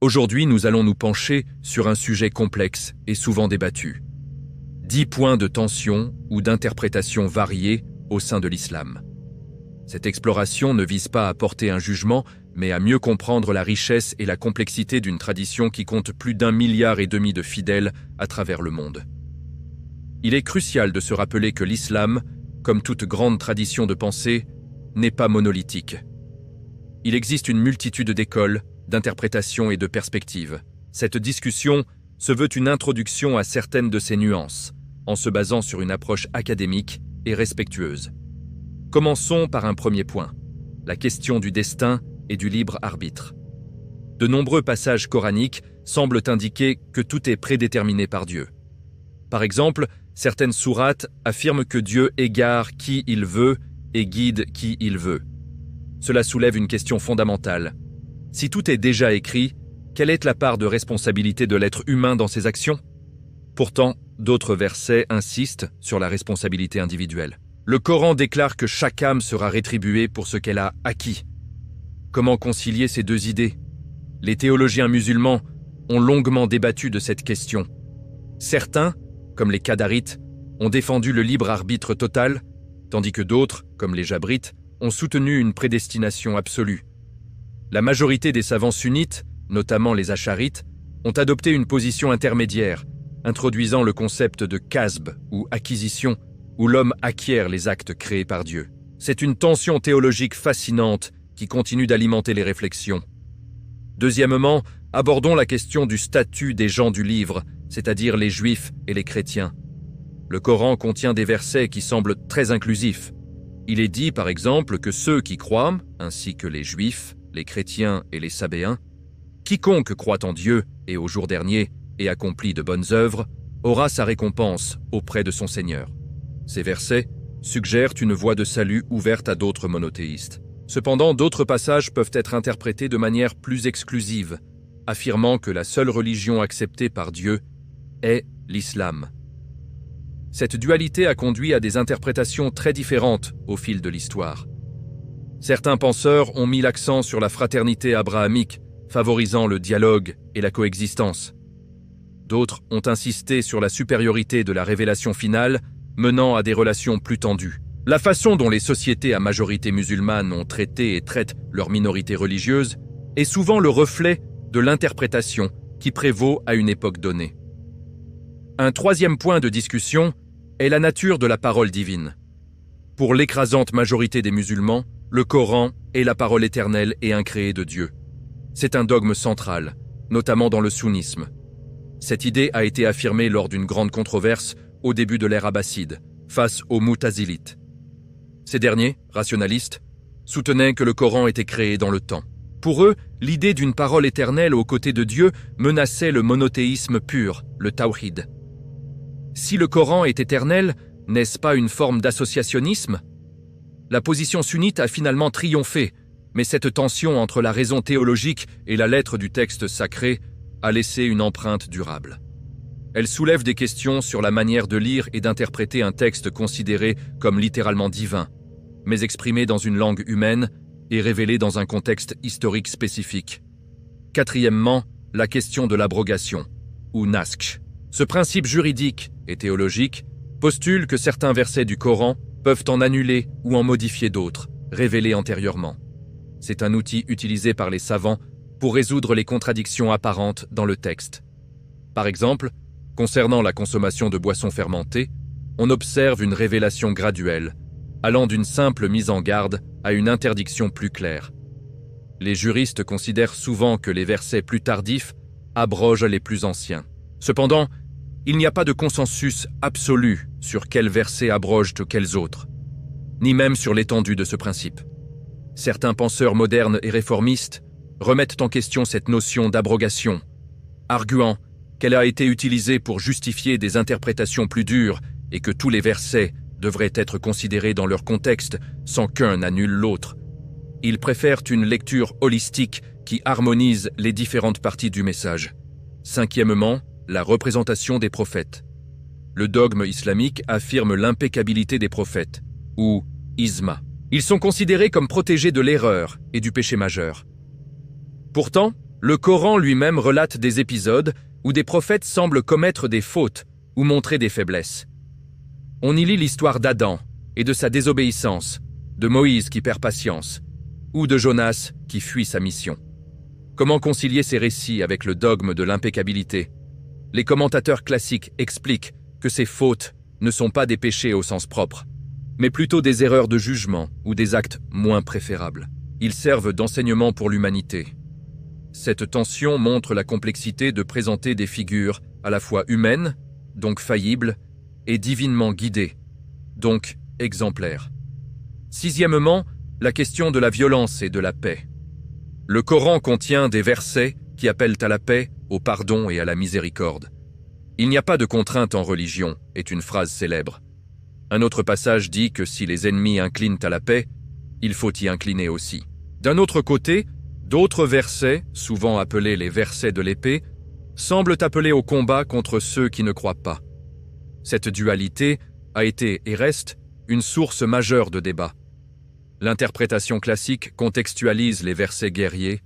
Aujourd'hui, nous allons nous pencher sur un sujet complexe et souvent débattu. 10 points de tension ou d'interprétation variés au sein de l'islam. Cette exploration ne vise pas à porter un jugement, mais à mieux comprendre la richesse et la complexité d'une tradition qui compte plus d'1,5 milliard de fidèles à travers le monde. Il est crucial de se rappeler que l'islam, comme toute grande tradition de pensée, n'est pas monolithique. Il existe une multitude d'écoles, d'interprétations et de perspectives. Cette discussion se veut une introduction à certaines de ces nuances, en se basant sur une approche académique et respectueuse. Commençons par un premier point, la question du destin et du libre arbitre. De nombreux passages coraniques semblent indiquer que tout est prédéterminé par Dieu. Par exemple, certaines sourates affirment que Dieu égare qui il veut et guide qui il veut. Cela soulève une question fondamentale. Si tout est déjà écrit, quelle est la part de responsabilité de l'être humain dans ses actions? Pourtant, d'autres versets insistent sur la responsabilité individuelle. Le Coran déclare que chaque âme sera rétribuée pour ce qu'elle a acquis. Comment concilier ces deux idées? Les théologiens musulmans ont longuement débattu de cette question. Certains, comme les Qadarites, ont défendu le libre arbitre total, tandis que d'autres, comme les Jabrites, ont soutenu une prédestination absolue. La majorité des savants sunnites, notamment les Asharites, ont adopté une position intermédiaire, introduisant le concept de kasb ou acquisition, où l'homme acquiert les actes créés par Dieu. C'est une tension théologique fascinante qui continue d'alimenter les réflexions. Deuxièmement, abordons la question du statut des gens du livre, c'est-à-dire les juifs et les chrétiens. Le Coran contient des versets qui semblent très inclusifs. Il est dit par exemple que ceux qui croient, ainsi que les juifs, les chrétiens et les sabéens, quiconque croit en Dieu et au jour dernier et accomplit de bonnes œuvres, aura sa récompense auprès de son Seigneur. Ces versets suggèrent une voie de salut ouverte à d'autres monothéistes. Cependant, d'autres passages peuvent être interprétés de manière plus exclusive, affirmant que la seule religion acceptée par Dieu est l'islam. Cette dualité a conduit à des interprétations très différentes au fil de l'histoire. Certains penseurs ont mis l'accent sur la fraternité abrahamique, favorisant le dialogue et la coexistence. D'autres ont insisté sur la supériorité de la révélation finale, menant à des relations plus tendues. La façon dont les sociétés à majorité musulmane ont traité et traitent leurs minorités religieuses est souvent le reflet de l'interprétation qui prévaut à une époque donnée. Un troisième point de discussion est la nature de la parole divine. Pour l'écrasante majorité des musulmans, le Coran est la parole éternelle et incréée de Dieu. C'est un dogme central, notamment dans le sunnisme. Cette idée a été affirmée lors d'une grande controverse au début de l'ère abbasside, face aux Mu'tazilites. Ces derniers, rationalistes, soutenaient que le Coran était créé dans le temps. Pour eux, l'idée d'une parole éternelle aux côtés de Dieu menaçait le monothéisme pur, le tawhid. Si le Coran est éternel, n'est-ce pas une forme d'associationnisme? La position sunnite a finalement triomphé, mais cette tension entre la raison théologique et la lettre du texte sacré a laissé une empreinte durable. Elle soulève des questions sur la manière de lire et d'interpréter un texte considéré comme littéralement divin, mais exprimé dans une langue humaine et révélé dans un contexte historique spécifique. Quatrièmement, la question de l'abrogation, ou naskh. Ce principe juridique et théologique postule que certains versets du Coran peuvent en annuler ou en modifier d'autres, révélés antérieurement. C'est un outil utilisé par les savants pour résoudre les contradictions apparentes dans le texte. Par exemple, concernant la consommation de boissons fermentées, on observe une révélation graduelle, allant d'une simple mise en garde à une interdiction plus claire. Les juristes considèrent souvent que les versets plus tardifs abrogent les plus anciens. Cependant, il n'y a pas de consensus absolu sur quels versets abrogent quels autres, ni même sur l'étendue de ce principe. Certains penseurs modernes et réformistes remettent en question cette notion d'abrogation, arguant qu'elle a été utilisée pour justifier des interprétations plus dures et que tous les versets devraient être considérés dans leur contexte sans qu'un n'annule l'autre. Ils préfèrent une lecture holistique qui harmonise les différentes parties du message. Cinquièmement, la représentation des prophètes. Le dogme islamique affirme l'impeccabilité des prophètes, ou isma. Ils sont considérés comme protégés de l'erreur et du péché majeur. Pourtant, Le Coran lui-même relate des épisodes où des prophètes semblent commettre des fautes ou montrer des faiblesses. On y lit l'histoire d'Adam et de sa désobéissance, de Moïse qui perd patience, ou de Jonas qui fuit sa mission. Comment concilier ces récits avec le dogme de l'impeccabilité? Les commentateurs classiques expliquent que ces fautes ne sont pas des péchés au sens propre, mais plutôt des erreurs de jugement ou des actes moins préférables. Ils servent d'enseignement pour l'humanité. Cette tension montre la complexité de présenter des figures à la fois humaines, donc faillibles, et divinement guidées, donc exemplaires. Sixièmement, la question de la violence et de la paix. Le Coran contient des versets qui appellent à la paix, au pardon et à la miséricorde. Il n'y a pas de contrainte en religion, est une phrase célèbre. Un autre passage dit que si les ennemis inclinent à la paix, il faut y incliner aussi. D'un autre côté, d'autres versets, souvent appelés les versets de l'épée, semblent appeler au combat contre ceux qui ne croient pas. Cette dualité a été et reste une source majeure de débat. L'interprétation classique contextualise les versets guerriers,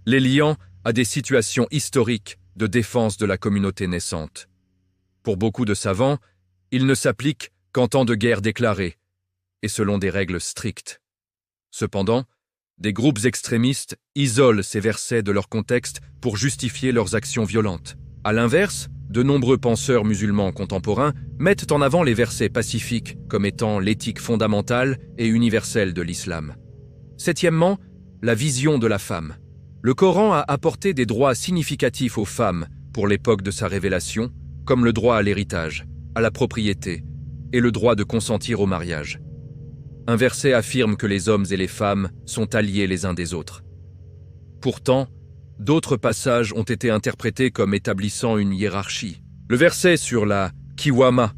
les liant à des situations historiques de défense de la communauté naissante. Pour beaucoup de savants, ils ne s'appliquent qu'en temps de guerre déclarée et selon des règles strictes. Cependant, des groupes extrémistes isolent ces versets de leur contexte pour justifier leurs actions violentes. À l'inverse, de nombreux penseurs musulmans contemporains mettent en avant les versets pacifiques comme étant l'éthique fondamentale et universelle de l'islam. Septièmement, la vision de la femme. Le Coran a apporté des droits significatifs aux femmes pour l'époque de sa révélation, comme le droit à l'héritage, à la propriété et le droit de consentir au mariage. Un verset affirme que les hommes et les femmes sont alliés les uns des autres. Pourtant, d'autres passages ont été interprétés comme établissant une hiérarchie. Le verset sur la kiwama,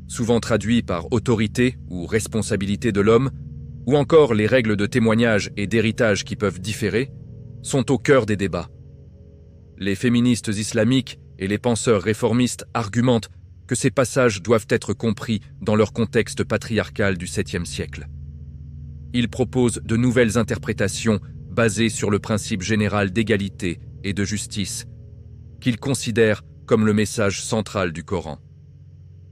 souvent traduit par autorité ou responsabilité de l'homme, ou encore les règles de témoignage et d'héritage qui peuvent différer, sont au cœur des débats. Les féministes islamiques et les penseurs réformistes argumentent que ces passages doivent être compris dans leur contexte patriarcal du 7e siècle. Ils proposent de nouvelles interprétations basées sur le principe général d'égalité et de justice, qu'ils considèrent comme le message central du Coran.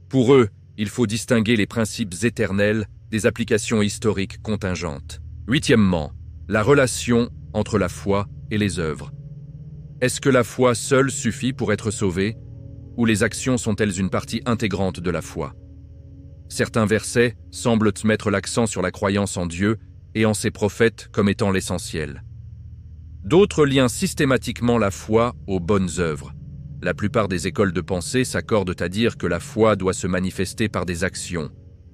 Pour eux, il faut distinguer les principes éternels des applications historiques contingentes. Huitièmement, la relation entre la foi et les œuvres. Est-ce que la foi seule suffit pour être sauvée, ou les actions sont-elles une partie intégrante de la foi? Certains versets semblent mettre l'accent sur la croyance en Dieu et en ses prophètes comme étant l'essentiel. D'autres lient systématiquement la foi aux bonnes œuvres. La plupart des écoles de pensée s'accordent à dire que la foi doit se manifester par des actions,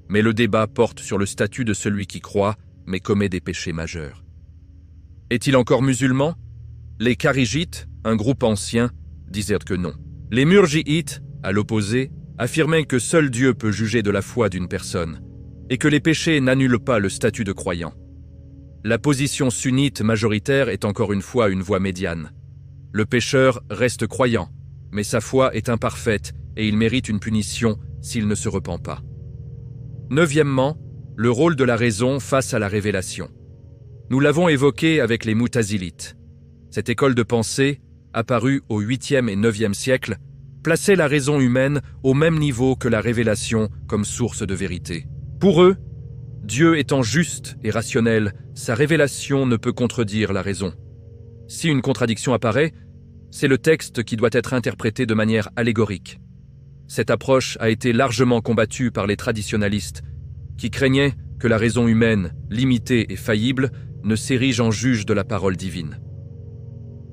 mais le débat porte sur le statut de celui qui croit mais commet des péchés majeurs. Est-il encore musulman? Les Kharijites, un groupe ancien, disaient que non. Les Murji'ites, à l'opposé, affirmaient que seul Dieu peut juger de la foi d'une personne et que les péchés n'annulent pas le statut de croyant. La position sunnite majoritaire est encore une fois une voie médiane. Le pécheur reste croyant, mais sa foi est imparfaite et il mérite une punition s'il ne se repent pas. Neuvièmement, le rôle de la raison face à la révélation. Nous l'avons évoqué avec les Mu'tazilites. Cette école de pensée, apparue au 8e et 9e siècle, plaçait la raison humaine au même niveau que la révélation comme source de vérité. Pour eux, Dieu étant juste et rationnel, sa révélation ne peut contredire la raison. Si une contradiction apparaît, c'est le texte qui doit être interprété de manière allégorique. Cette approche a été largement combattue par les traditionalistes, qui craignaient que la raison humaine, limitée et faillible, ne s'érige en juge de la parole divine.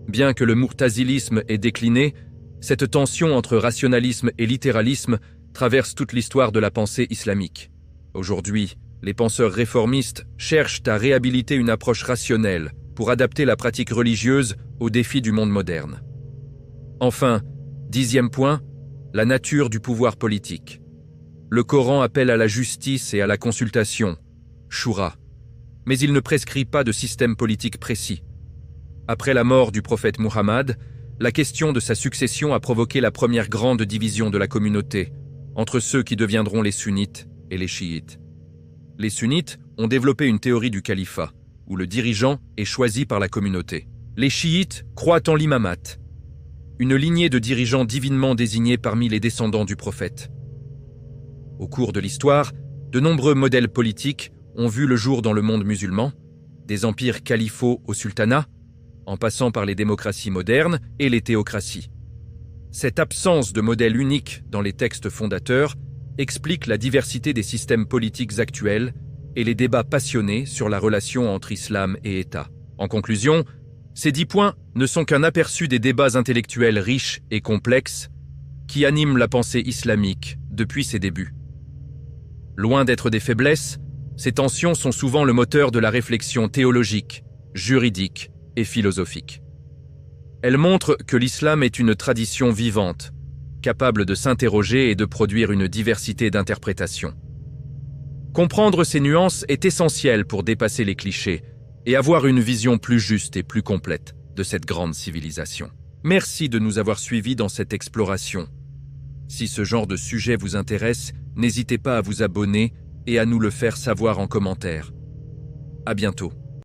Bien que le murtazilisme ait décliné, cette tension entre rationalisme et littéralisme traverse toute l'histoire de la pensée islamique. Aujourd'hui, les penseurs réformistes cherchent à réhabiliter une approche rationnelle pour adapter la pratique religieuse aux défis du monde moderne. Enfin, 10e point, la nature du pouvoir politique. Le Coran appelle à la justice et à la consultation, shura, mais il ne prescrit pas de système politique précis. Après la mort du prophète Muhammad, la question de sa succession a provoqué la première grande division de la communauté, entre ceux qui deviendront les sunnites et les chiites. Les sunnites ont développé une théorie du califat, où le dirigeant est choisi par la communauté. Les chiites croient en l'imamat, une lignée de dirigeants divinement désignés parmi les descendants du prophète. Au cours de l'histoire, de nombreux modèles politiques ont vu le jour dans le monde musulman, des empires califaux au sultanat, en passant par les démocraties modernes et les théocraties. Cette absence de modèle unique dans les textes fondateurs explique la diversité des systèmes politiques actuels et les débats passionnés sur la relation entre islam et État. En conclusion, ces 10 points ne sont qu'un aperçu des débats intellectuels riches et complexes qui animent la pensée islamique depuis ses débuts. Loin d'être des faiblesses, ces tensions sont souvent le moteur de la réflexion théologique, juridique et philosophique. Elles montrent que l'islam est une tradition vivante, capable de s'interroger et de produire une diversité d'interprétations. Comprendre ces nuances est essentiel pour dépasser les clichés et avoir une vision plus juste et plus complète de cette grande civilisation. Merci de nous avoir suivis dans cette exploration. Si ce genre de sujet vous intéresse, n'hésitez pas à vous abonner et à nous le faire savoir en commentaire. À bientôt.